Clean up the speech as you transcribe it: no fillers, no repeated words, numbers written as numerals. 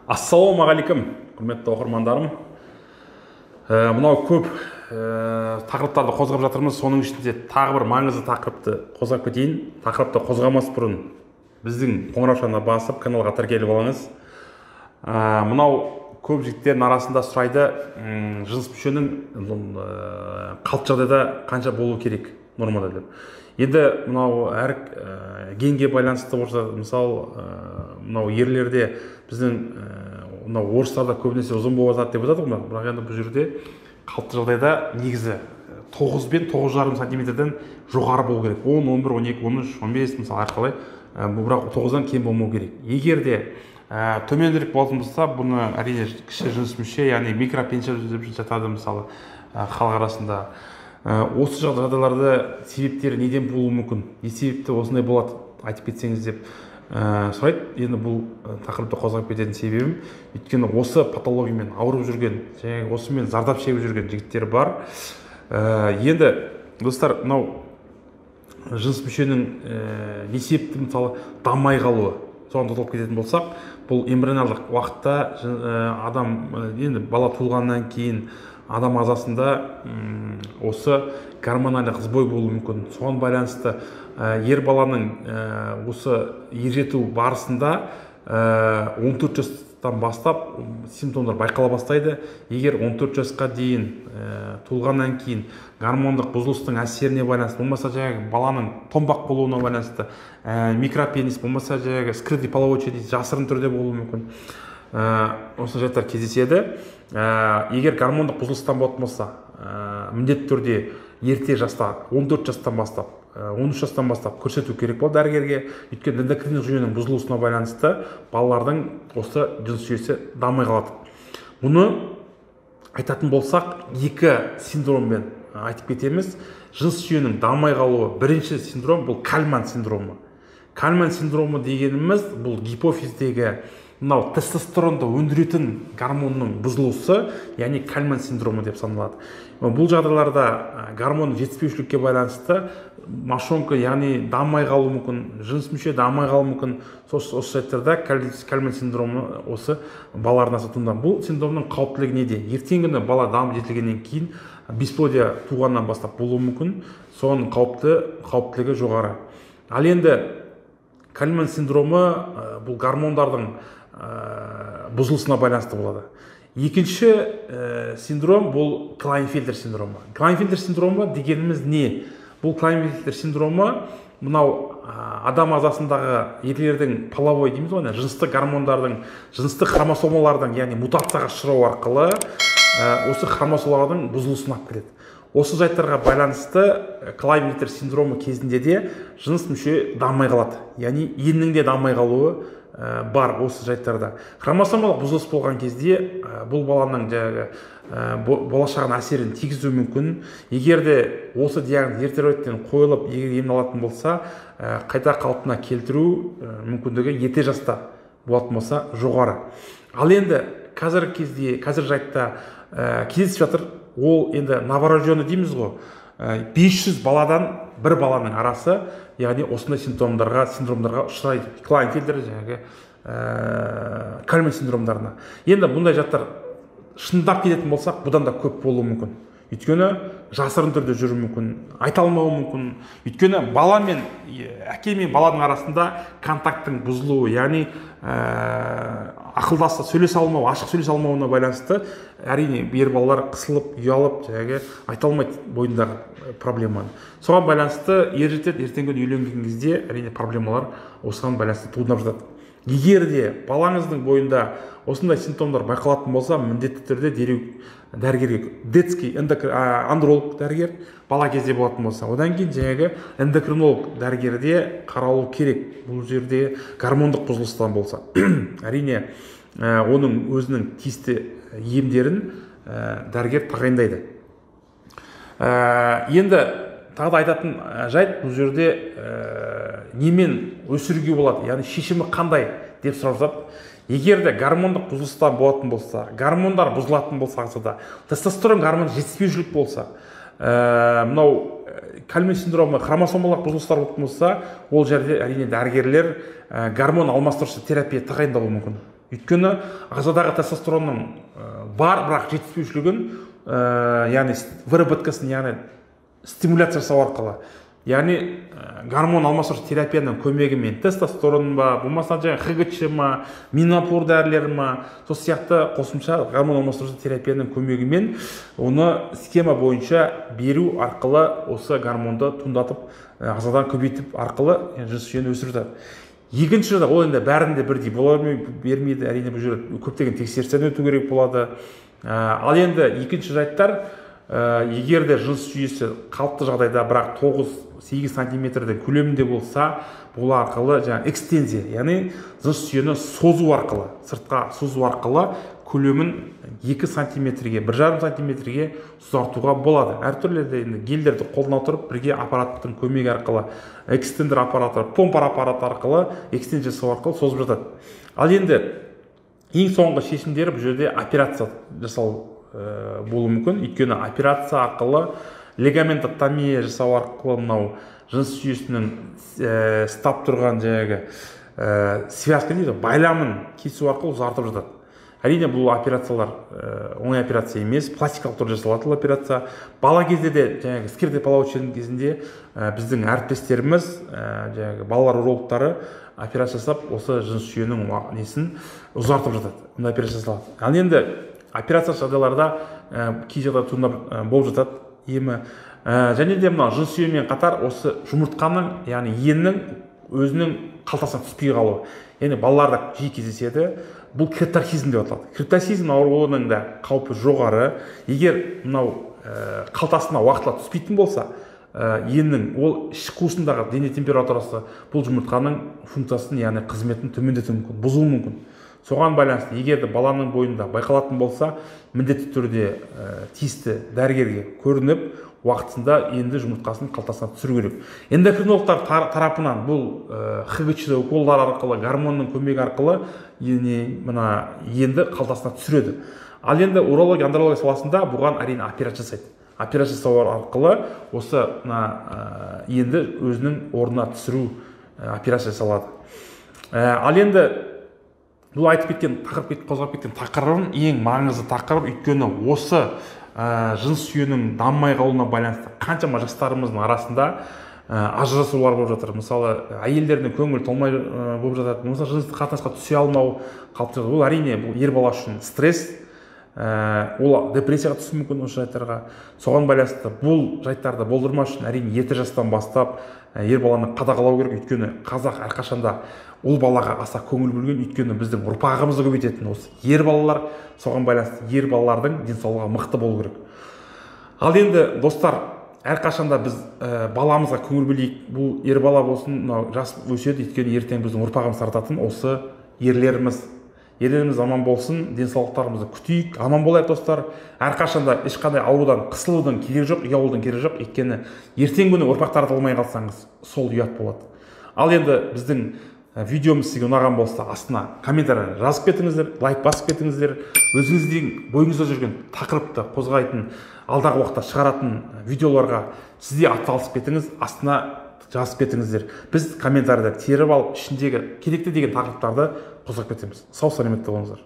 Ассалаумағалейкум, құрметті оқырмандарым. Мынау көп тақырыптарды қозғап жатырмыз. Соның ішінде тағы бір маңызды тақырыпты қозғап кетейін. Тақырыпты қозғамас бұрын біздің қоңыраушаны басып, каналға тіркеліп алыңыз. Мынау көп жігіттердің арасында сұрайды, жыныс мүшенің қалыпты жағдайда қанша болу керек нормада деп. Енді мынау әр генге байланысты болса, мысалы, мынау ерлерде біздің мынау орыстарда көбінесе ұзын болып жатады деп жатады ғой, бірақ енді бұл жерде қалыпты жағдайда негізі 9 пен 9,5 сантиметрден жоғары болу керек. 10, 11, 12, 13, 15 мысалы әрқалай, бірақ 9-дан кем болмау керек. Егер де төменірек болатын болса, бұны әрине кіші жыныс мүше, яғни микропенсия деп жатады мысалы халық арасында. Осы жағдайларда себептері неден болуы мүмкін? Не себепті осындай болады, айтып кетсеңіз деп сұрайды. Енді бұл тақырыпты қозғап кететін себебім, өйткені осы патологиямен ауырып жүрген, және осымен зардап шегіп жүрген жігіттер бар. Енді достар, мынау жыныс мүшенің не себепті мысалы дамай қалуы, соған тоқталып кететін болсақ, бұл эмбрионалдық уақытта адам енді бала туылғаннан кейін адам ағзасында осы гормональдық сбой болуы мүмкін. Соған байланысты ер баланың осы ержету барысында 14 жастан бастап симптомдар байқала бастайды. Егер 14 жасқа дейін туылғаннан кейін гормондық бұзылыстың әсеріне байланысты, болмаса жаңағы баланың томбақ болуына байланысты, микропенис, болмаса жаңағы скрытый половой член жасырын түрде болуы мүмкін. Осы жайттар кездеседі. Егер гормондық бұзылыстан болатын болса, міндетті түрде ерте жаста, 14 жастан бастап, 13 жастан бастап көрсету керек болады дәрігерге. Өйткені эндокриндік жүйенің бұзылысына байланысты балалардың осы жыныс жүйесі дамай қалады. Мұны айтатын болсақ, екі синдроммен айтып кетеміз. Жыныс жүйенің дамай қалуы, бірінші синдром бұл Кальман синдромы. Кальман синдромы дегеніміз бұл гипофиздегі мынау тестостеронды өндіретін гормонның бұзылысы, яғни Кальман синдромы деп саналады. Бұл жағдайларда гормон жетіспеушілікке байланысты мошонка, яғни дамай қалуы мүмкін, жыныс мүше дамай қалуы мүмкін. Осы жайттарда Кальман синдромы осы балалардың туындаған. Бұл синдромның қауіптілігі неде? Ертеңгі күні бала дамып жетілгеннен кейін бесплодия туғаннан бастап болуы мүмкін. Соның қауіптілігі жоғары. Ал енді Кальман синдромы бұл гормондардың бұзылысына байланысты болады. Екінші синдром бұл Клайнфельтер синдромы. Клайнфельтер синдромы дегеніміз не? Бұл Клайнфельтер синдромы мынау адам ағзасындағы ерлердің половой дейміз ғой, жыныстық гормондардың, жыныстық хромосомалардың, яғни мутацияға ұшырау арқылы осы хромосомалардың бұзылысына алып келеді. Осы жайттарға байланысты Клайнфельтер синдромы кезінде де жыныс мүше дамай қалады. Яғни еннің де дамай қалуы бар осы жайттарда. Хромосомалық бұзылыс болған кезде бұл баланың болашағына әсерін тигізуі мүмкін. Егер де осы диагноз ертеректен қойылып, егер ем алатын болса, қайта қалпына келтіру мүмкіндігі ерте жаста болатын болса жоғары. Ал енді қазір жайтта кездесіп жатыр, ол енді новорожденный дейміз ғой, 500 баладан бір баланың арасы, яғни осындай синдромдарға ұшырайды. Клайнфельтер, Кальман синдромдарына. Енді бұндай жаттар шындап кететін болсақ, бұдан да көп болуы мүмкін. Өйткені жасырын түрде жүру мүмкін, айта алмауы мүмкін. Өйткені бала мен әке мен баланың арасында контакттың бұзылуы, яғни ақылдаса сөйлесе алмау, ашық сөйлесе алмауына байланысты әрине ер балалар қысылып, ұялып, айта алмайды бойындағы проблеманы. Соған байланысты ертеңгі күні үйленген кезде әрине проблемалар осыған байланысты туындап жатады. Егер де балаңыздың бойында осындай симптомдар байқалатын болса, міндетті түрде дереу дәрігерге, детский андролог дәрігер бала кезде болатын болса, одан кейін эндокринолог дәрігерде қаралу керек. Бұл жерде гормондық бұзылыстан болса, әрине оның өзінің тиісті емдерін дәрігер тағайындайды. Енді тағы да айтатын жайт, бұл жерде немен өсіруге болады, яғни шешімі қандай деп сұрап жатады. Егер де гормондық бұзылыстан болатын болса, гормондар бұзылатын болса, тестостерон гормон жетіспеушілік болса, мынау Кальман синдромы хромосомалық бұзылыстар болатын болса, ол жерде әрине дәрігерлер гормон алмастырушы терапия тағайындауы мүмкін. Өйткені ағзадағы тестостеронның бар, бірақ жетіспеушілігін, яғни выработкасын, яғни стимуляция жасау арқылы, яғни гормон алмастырушы терапияның көмегімен тестостерон ба, болмаса ХГЧ ма, минопур дәрілері ма, сол сияқты қосымша гормон алмастырушы терапияның көмегімен оны схема бойынша беру арқылы осы гормонды туындатып, ағзадан көбейтіп арқылы жыныс жүйені өсірді. Екінші жерде ол енді бәрінде бірдей бола бермейді, әрине бұл жерде көптеген тексерістен өту керек болады. Ал енді екінші жайттар, егер де жыныс жүйесі қалыпты жағдайда бірақ 9-8 сантиметрдің көлемінде болса, бұл арқылы экстензия, яғни жыныс жүйені созу арқылы, сыртқа созу арқылы көлемін 2 сантиметрге, 1,5 сантиметрге ұзартуға болады. Әртүрлі гельдерді қолдана отырып, бірге аппараттың көмегі арқылы, экстендер аппараты, помпар аппараты арқылы, экстензия жасау арқылы созып жатады. Ал енді ең соңғы шешімдері бұл жерде операция жасау болуы мүмкін. Өйткені операция арқылы, лигаментоттомия жасау арқылы мынау жыныс жүйесінің стап тұрған связка дейді, байламын кесу арқылы ұзартып жатады. Әрине бұл операциялар оңай операция емес, пластикалық түрде жасалатын операция. Бала кезде де скрытый половой кезінде біздің әріптестеріміз, балалар урологтары операция жасап, осы жыныс жүйенің несін ұзартып жатады. Мұндай операция жасалады. Ал енді операция жағдайларда кей жағдай туындап болып жатады емі. Және де мына жыныс жүйемен қатар осы жұмыртқаның, яғни еннің өзінің қалтасына түспей қалуы. Яғни балаларда жиі кездеседі. Бұл криптархизм деп аталады. Криптархизм ауруының да қаупі жоғары. Егер мынау қалтасына уақытылы түспейтін болса, еннің ол іш қуысындағы дене температурасы бұл жұмыртқаның функциясын, яғни қызметін төмендетуі мүмкін, бұзуы мүмкін. Соған байланысты, егер де баланың бойында байқалатын болса, міндетті түрде тиісті дәрігерге көрініп, уақытында енді жұмыртқасын қалтасына түсіру керек. Эндокринологтар тарапынан бұл ХГЧ уколдар арқылы, гормонның көмегі арқылы мына енді қалтасына түсіреді. Ал енді урология, андрология саласында бұған әрине операция жасайды. Операция жасау арқылы осы енді өзінің орнына түсіру операция жасалады. Ал енді бұл айтып кеткен, қозғап кеткен тақырыбым ең маңызды тақырып, өйткені осы жыныс жүйенің дамымай қалуына байланысты қаншама жастарымыздың арасында ажырасулар болып жатыр. Мысалы, әйелдердің көңіл толмай болып жатады. Мысалы, жыныстық қатынасқа түсе алмау қалыптасады. Бұл әрине бұл ер бала үшін стресс, ол депрессияға түсуі мүмкін осы жайттарға. Соған байланысты бұл жайттарды болдырмау үшін әрине ерте жастан бастап ер баланы қадағалау керек. Өйткені қазақ әрқашанда ол балаға аса көңіл бөлген, өйткені біздің ұрпағымызды көбейтетін осы ер балалар. Соған байланысты ер балалардың денсаулығы мықты болу керек. Ал енді достар, әрқашанда біз баламызға көңіл бөлейік. Бұл ер бала болсын, жас өседі, өйткені ертең біздің ұрпағымыз тартатын осы ерлеріміз. Ерлеріміз аман болсын, денсаулықтарымызды күтейік. Аман болайық достар. Әрқашанда ешқандай аурудан қысылудың керегі жоқ, ұялудың керегі жоқ. Өйткені ертең күні ұрпақ таратылмай қалсаңыз, сол ұят болады. Ал енді біздің видеомыз сізге ұнаған болса, астына комментария жазып кетіңіздер, лайк басып кетіңіздер. Өзіңіздің бойыңызда жүрген тақырыпты қозғайтын, алдағы уақытта шығаратын видеоларға сізде атсалысып кетіңіз, астына жазып кетіңіздер. Біз комментарияда теріп алып, ішіндегі керекті деген тақырыптарды қозғап кетеміз. Сау саламатта болыңыздар.